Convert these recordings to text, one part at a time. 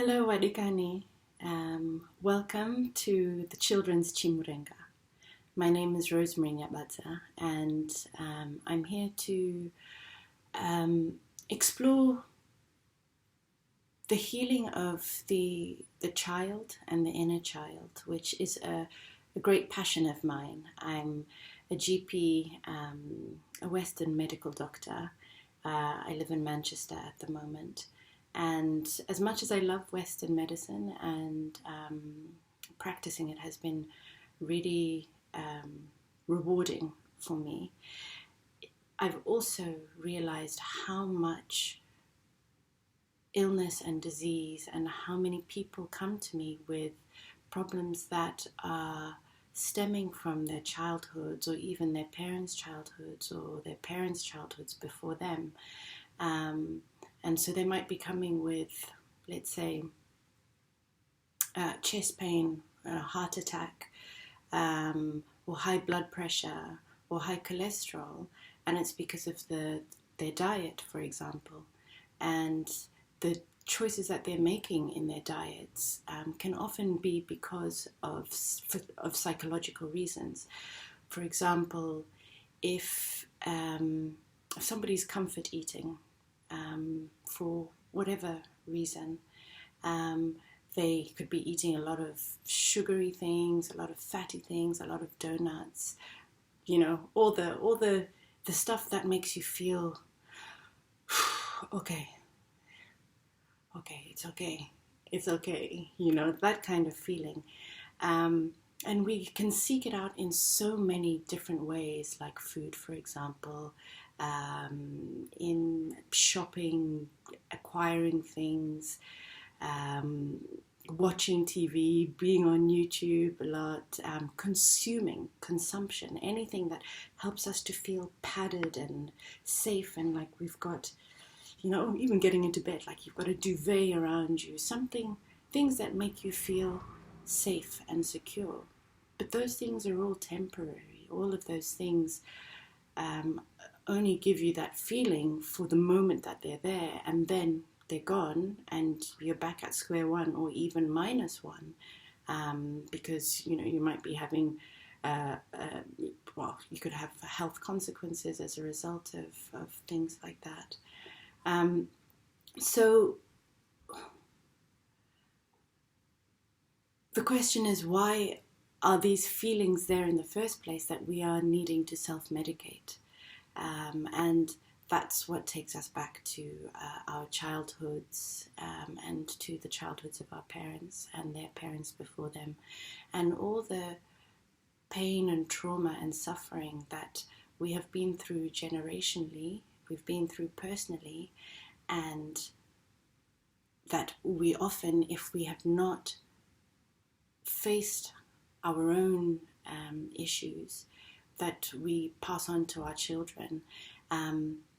Hello, Wadikani. Welcome to the Children's Chimurenga. My name is Rosemary, and I'm here to explore the healing of the child and the inner child, which is a great passion of mine. I'm a GP, a Western medical doctor. I live in Manchester at the moment. And as much as I love Western medicine and practicing it has been really rewarding for me, I've also realized how much illness and disease and how many people come to me with problems that are stemming from their childhoods or even their parents' childhoods or their parents' childhoods before them. And so they might be coming with, let's say, chest pain, heart attack, or high blood pressure, or high cholesterol, and it's because of their diet, for example. And the choices that they're making in their diets can often be because of psychological reasons. For example, if somebody's comfort eating, for whatever reason, they could be eating a lot of sugary things, a lot of fatty things, a lot of donuts, all the stuff that makes you feel okay, it's okay, that kind of feeling. And we can seek it out in so many different ways, like food, for example, in shopping, acquiring things, watching TV, being on YouTube a lot, consumption, anything that helps us to feel padded and safe and like we've got, even getting into bed, like you've got a duvet around you, things that make you feel safe and secure. But those things are all temporary. All of those things only give you that feeling for the moment that they're there, and then they're gone and you're back at square one or even minus one, because you might be having you could have health consequences as a result of things like that. So the question is, why are these feelings there in the first place that we are needing to self-medicate? And that's what takes us back to our childhoods, and to the childhoods of our parents and their parents before them, and all the pain and trauma and suffering that we have been through generationally, we've been through personally, and that we often, if we have not faced our own issues, that we pass on to our children,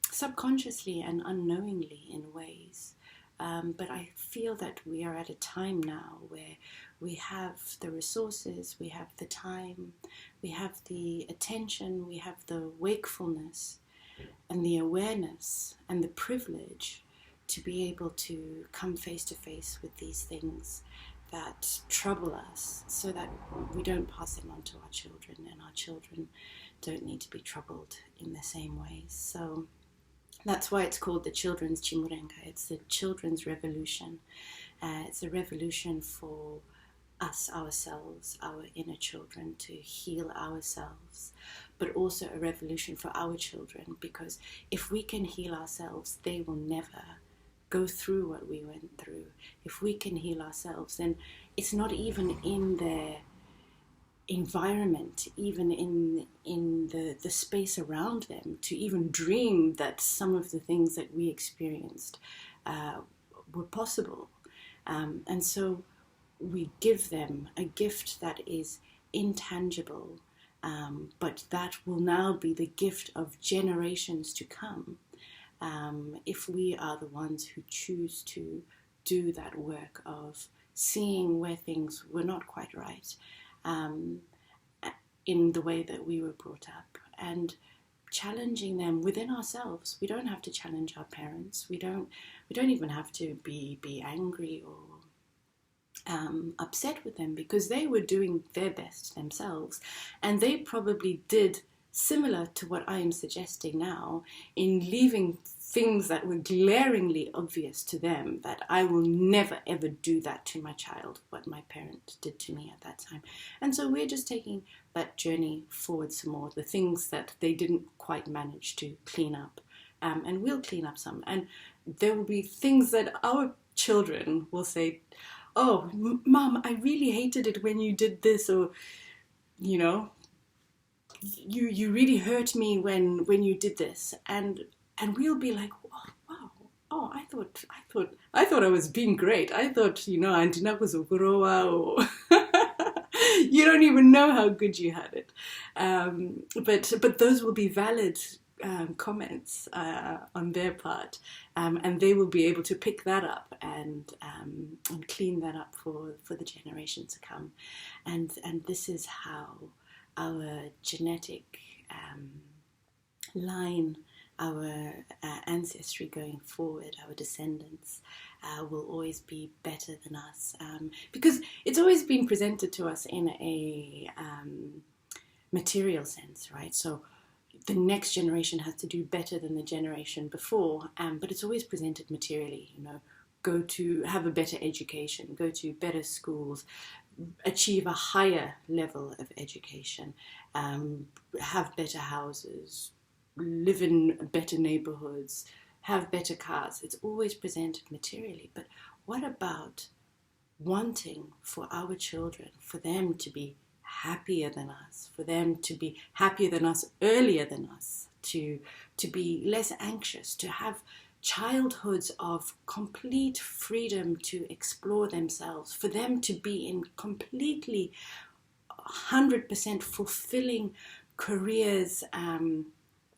subconsciously and unknowingly in ways. But I feel that we are at a time now where we have the resources, we have the time, we have the attention, we have the wakefulness and the awareness and the privilege to be able to come face to face with these things that trouble us, so that we don't pass them on to our children, and our children don't need to be troubled in the same ways. So that's why it's called the Children's Chimurenga. It's the children's revolution. It's a revolution for us, ourselves, our inner children, to heal ourselves, but also a revolution for our children, because if we can heal ourselves, they will never go through what we went through. If we can heal ourselves, then it's not even in their environment, even in the space around them, to even dream that some of the things that we experienced were possible. And so we give them a gift that is intangible, but that will now be the gift of generations to come, if we are the ones who choose to do that work of seeing where things were not quite right, in the way that we were brought up, and challenging them within ourselves. We don't have to challenge our parents. We don't even have to be angry or upset with them, because they were doing their best themselves, and they probably did similar to what I am suggesting now, in leaving things that were glaringly obvious to them, that I will never ever do that to my child, what my parent did to me at that time. And so we're just taking that journey forward some more, the things that they didn't quite manage to clean up, and we'll clean up some. And there will be things that our children will say, oh, Mom, I really hated it when you did this, or, you know, you really hurt me when you did this. And we'll be like, oh, wow, oh, I thought I was being great. I thought, you know, Antina was or you don't even know how good you had it. But those will be valid comments on their part, and they will be able to pick that up and clean that up for the generation to come. And this is how our genetic line, our ancestry going forward, our descendants, will always be better than us, because it's always been presented to us in a material sense, right? So the next generation has to do better than the generation before, but it's always presented materially, you know, have a better education, go to better schools, achieve a higher level of education, have better houses, live in better neighborhoods, have better cars. It's always presented materially. But what about wanting for our children, for them to be happier than us, for them to be happier than us earlier than us, to be less anxious, to have childhoods of complete freedom to explore themselves, for them to be in completely 100% fulfilling careers and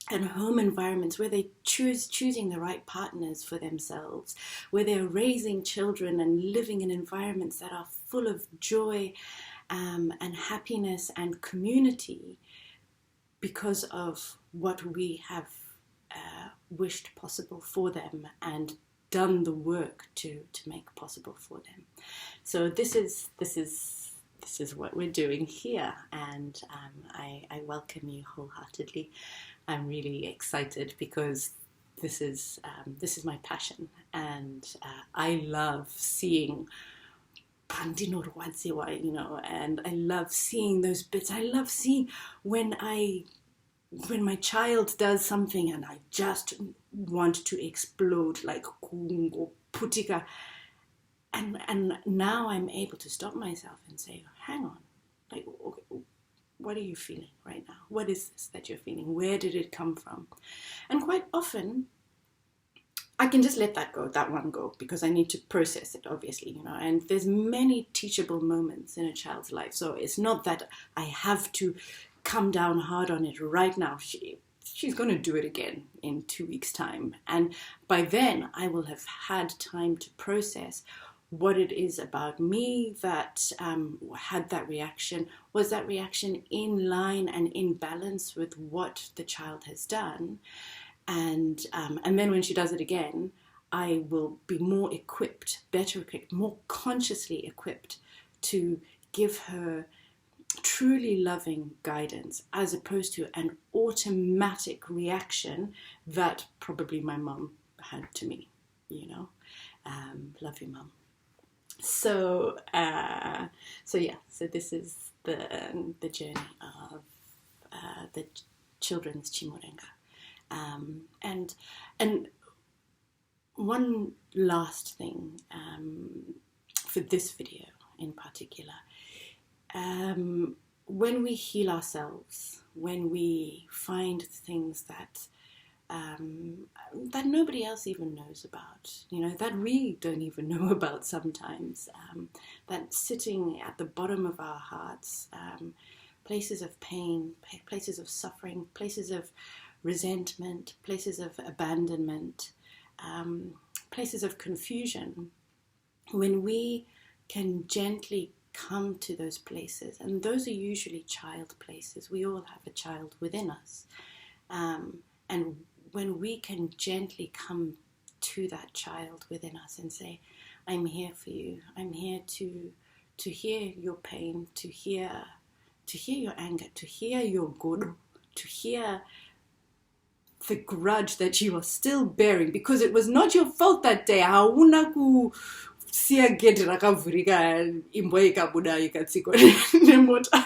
home environments where they choosing the right partners for themselves, where they're raising children and living in environments that are full of joy and happiness and community, because of what we have wished possible for them and done the work to make possible for them. So this is what we're doing here, and I welcome you wholeheartedly. I'm really excited because this is my passion, and I love seeing, you know, and I love seeing those bits. I love seeing when my child does something and I just want to explode like kungo putika, and now I'm able to stop myself and say, hang on, like, okay, what are you feeling right now? What is this that you're feeling? Where did it come from? And quite often I can just let that one go, because I need to process it, obviously, you know, and there's many teachable moments in a child's life. So it's not that I have to come down hard on it right now. She's going to do it again in 2 weeks' time. And by then I will have had time to process what it is about me that had that reaction. Was that reaction in line and in balance with what the child has done? And then when she does it again, I will be more equipped, better equipped, more consciously equipped to give her truly loving guidance, as opposed to an automatic reaction that probably my mum had to me, you know. Love you, Mum. So this is the journey of the children's Chimurenga. And one last thing for this video in particular, when we heal ourselves, when we find things that nobody else even knows about, you know, that we don't even know about sometimes, that sitting at the bottom of our hearts, places of pain, places of suffering, places of resentment, places of abandonment, places of confusion, when we can gently come to those places, and those are usually child places. We all have a child within us, and when we can gently come to that child within us and say, I'm here for you. I'm here to hear your pain, to hear your anger, to hear your good, to hear the grudge that you are still bearing, because it was not your fault that day. Hauna kusiya gate rakavhurika imbwa ikabuda ikatsikwa nemota.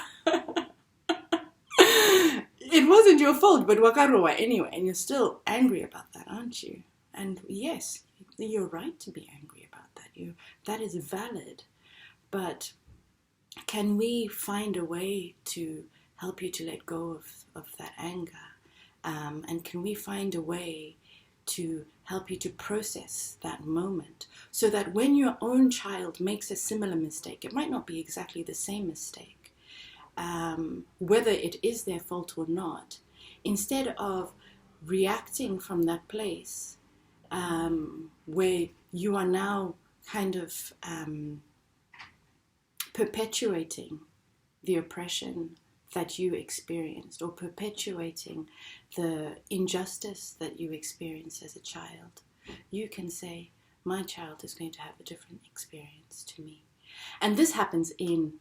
It wasn't your fault, but wakarowa anyway, and you're still angry about that, aren't you? And yes, you're right to be angry about that. That is valid. But can we find a way to help you to let go of that anger? And can we find a way to help you to process that moment so that when your own child makes a similar mistake, it might not be exactly the same mistake, whether it is their fault or not, instead of reacting from that place where you are now kind of perpetuating the oppression that you experienced, or perpetuating the injustice that you experienced as a child, you can say, my child is going to have a different experience to me. And this happens in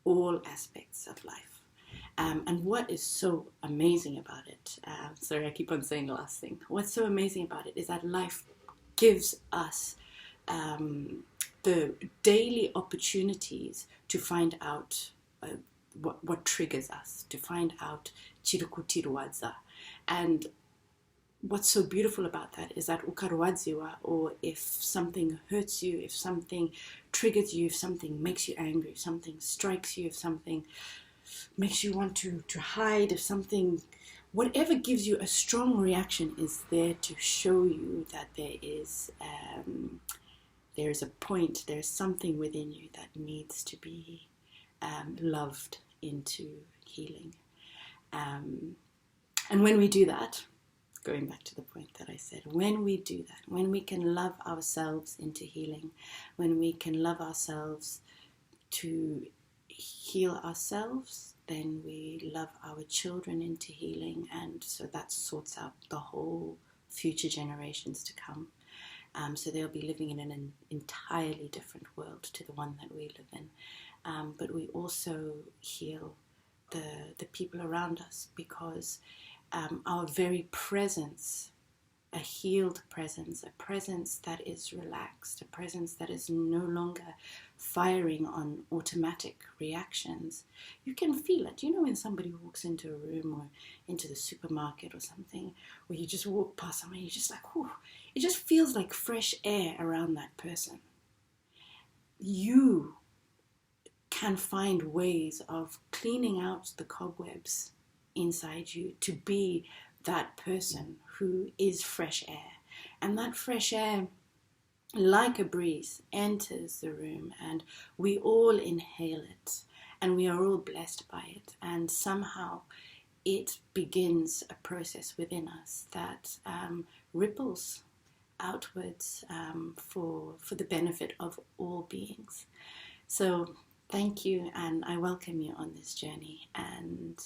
all aspects of life. And what is so amazing about it, sorry, I keep on saying the last thing. What's so amazing about it is that life gives us the daily opportunities to find out what triggers us, to find out chirikutirwadza. And what's so beautiful about that is that ukarwadziwa, or if something hurts you, if something triggers you, if something makes you angry, if something strikes you, if something makes you want to hide, if something, whatever gives you a strong reaction is there to show you that there is a point, there's something within you that needs to be loved into healing. And when we do that, going back to the point that I said, when we do that, when we can love ourselves into healing, when we can love ourselves to heal ourselves, then we love our children into healing, and so that sorts out the whole future generations to come. So they'll be living in an entirely different world to the one that we live in. But we also heal the people around us, because our very presence, a healed presence, a presence that is relaxed, a presence that is no longer firing on automatic reactions. You can feel it. You know, when somebody walks into a room or into the supermarket or something, or you just walk past someone, you're just like, whew, it just feels like fresh air around that person. You can find ways of cleaning out the cobwebs inside you to be that person who is fresh air. And that fresh air, like a breeze, enters the room, and we all inhale it, and we are all blessed by it, and somehow it begins a process within us that ripples outwards for the benefit of all beings. So thank you, and I welcome you on this journey, and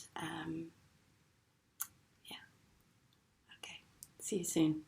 see you soon.